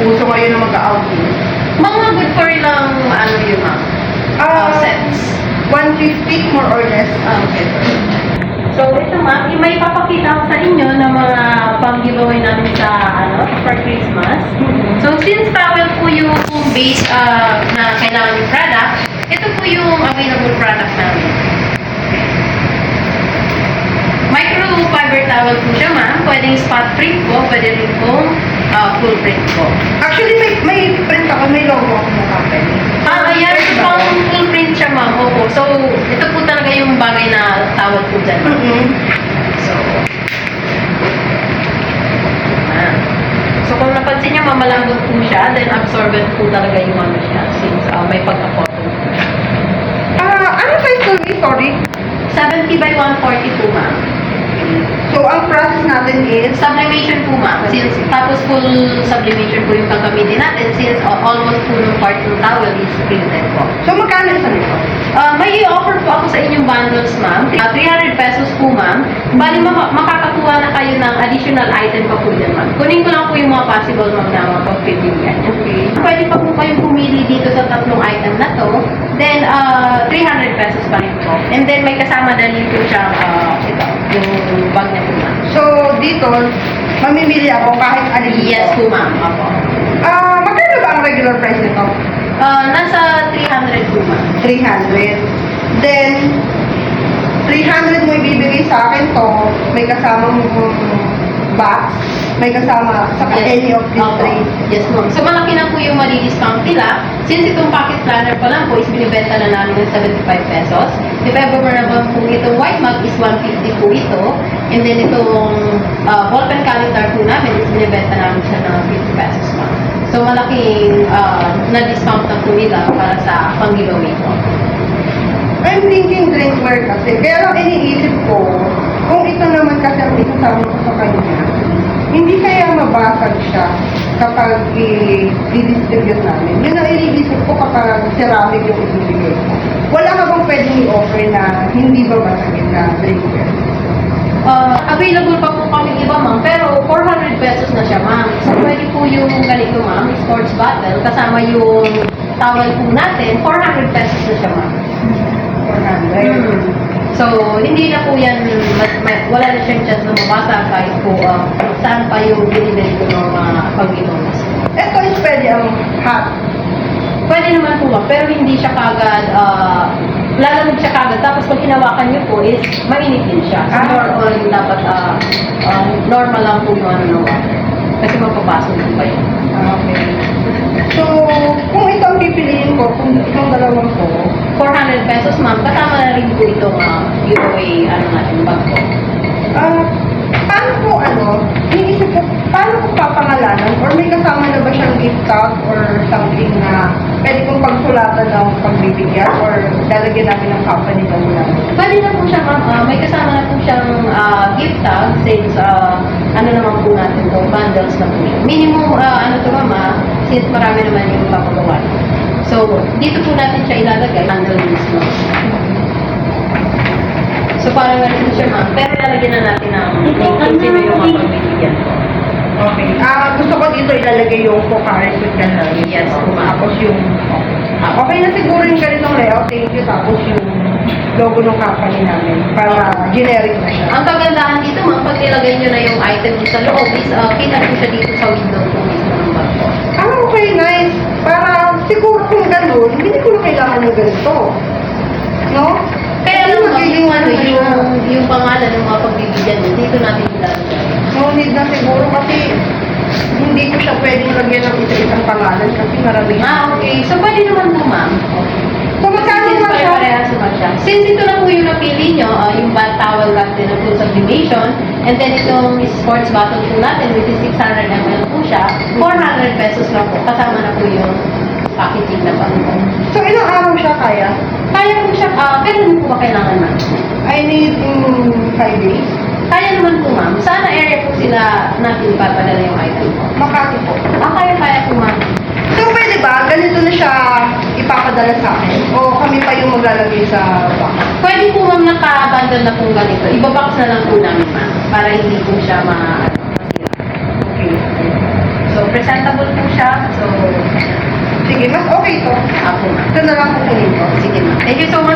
uso ngayon na mag-outing. Mga good for ilang, ano yun ma'am? Sets. 150 more or less. Okay. So, ito ma'am, may papakita ko sa inyo ng mga pang-giveaway namin sa, for Christmas. So, since towel po yung base na kailangan yung product, ito po yung available product namin. Microfiber towel po siya ma'am. Pwedeng spot print po, pwede rin po full print po. Actually, may print ako, may logo ako ng company. Ayan, pang full print siya ma'am. Opo. So, ito po talaga yung bagay na towel po dyan. So, so kung napansin niyo, mamalambot po siya, then absorbent po talaga yung ano siya, since may pagka-cotton po siya. Ano size to be? Sorry. 70 by 140 po ma'am. So, ang process natin is, Sublimation po ma'am. Since, tapos full sublimation po yung gagamitin natin, since almost full ng part ng towel is printed po. so magkano isa nito? May i-offer po ako sa inyong bundles, ma'am. 300 pesos po, ma'am. Bali, makakakuha na kayo ng additional item pa po dyan, ma'am. Kunin ko lang po yung mga possible, ma'am, na mga pagpipilian. Okay. Pwede pa po kayong pumili dito sa tatlong item na to. Then, 300 pesos pa rin po. And then, may kasama na rin po siyang, ito, yung bag niya po, ma'am. So, dito, mamimili ako kahit alin dito. Yes po, ma'am. Opo. Magkano ba ang regular price nito? Nasa 300 po, ma'am. 300. Then, 300 mo ibibigay sa akin to, may kasamang box, may kasama sa any of these Opo. three. Yes, ma'am. So, malaki na po yung mali-discount nila. Since itong pocket planner pa lang po is binibenta na namin ng 75 pesos. If ever naman po itong white mug is 150 po ito. And then itong ballpen calendar po namin is binibenta namin siya ng 50 pesos, ma'am. So, malaking na-discount na po nila para sa pang-giveaway po. I'm thinking drinkware kasi, pero iniisip ko, kung ito naman kasi ang isasama ko sa kanya, hindi kaya mabasag siya kapag i-distribute namin. Yun ang iniisip ko kapag ceramic yung ibibigay ko. Wala ka bang pwedeng i-offer na hindi babasagin na drinkware? Available pa po kami iba, ma'am, pero 400 pesos na siya, ma'am. So, pwede po yung ganito, ma'am, sports bottle, kasama yung towel po natin, 400 pesos na siya, ma'am. 400. So, hindi na po yan, wala na siyang chance na mabasa kahit po saan pa yung binibili ko ng mga pag-inumas. Ito is pwede ang hot. Pwede naman po, ma'am, pero hindi siya kagad, lalamig siya kagad. Tapos pag hinawakan niyo po is mainit din siya. So, normal yung dapat, normal lang po yung ano ng water. Kasi magpapasok din pa yun. Okay. So, kung ito ang pipiliin ko, kung itong dalawang ko, 400 pesos, ma'am, kasama na rin po itong giveaway, natin, bag po. paano po iniisip ko, paano ko papangalanan? Or may kasama na ba siyang gift tag or something na pwede kong pagsulatan ng pagbibigyan or lalagyan natin ng company na mula? Pwede na po siya, ma'am. May kasama na po siyang gift tag since naman po natin po, bundles na po siya. Minimum, since marami naman yung papagawa. So, dito po natin siya ilalagay, bundle mismo. So, parang ganito siya, ma'am. Pero lalagyan na natin ng kung sino yung mapagbibigyan po. Okay. Gusto ko dito ilalagay yung Pocari with Canary. Yes, Tapos yung... okay na siguro yung ganitong layout. Thank you. Tapos yung logo ng company namin. Para generic na siya. Ang kagandahan dito, ma'am, pag nilagay nyo na yung item sa loob, is kita po siya dito sa window po mismo ng bag po. Okay, nice. Para siguro kung ganun, hindi ko na kailangan ng ganito. No? Kaya lang, ma'am, magiging yung pangalan ng mga pagbibigyan mo, dito natin ilalagay. No need na siguro kasi hindi ko siya pwedeng lagyan ng isa-isang pangalan kasi marami. Okay. So, pwede naman po, ma'am. So, magkano Since ba siya? pare-parehas naman siya. Since ito na po yung napili nyo, yung bath towel natin na full sublimation, and then itong sports bottle po natin, which is 600 ml po siya, 400 pesos lang po. Kasama na po yung packaging na pa. So, ilang araw siya kaya? Kaya po siya, kailan po ba kailangan, ma'am? I need 5 days. Kaya naman po, ma'am. Sana area po sila natin ipapadala yung item po. Makati po. Kaya po, ma'am. So, pwede ba? Ganito na siya ipapadala sa akin? O kami pa yung maglalagay sa box? Pwede po, ma'am, naka-bundle na po ganito. Ibabox na lang po namin, ma'am. Para hindi po siya masira. Okay. So, presentable po siya. Okay to. Apo, ma'am. Ito na lang kukunin ko. Sige, ma'am. Thank you so much.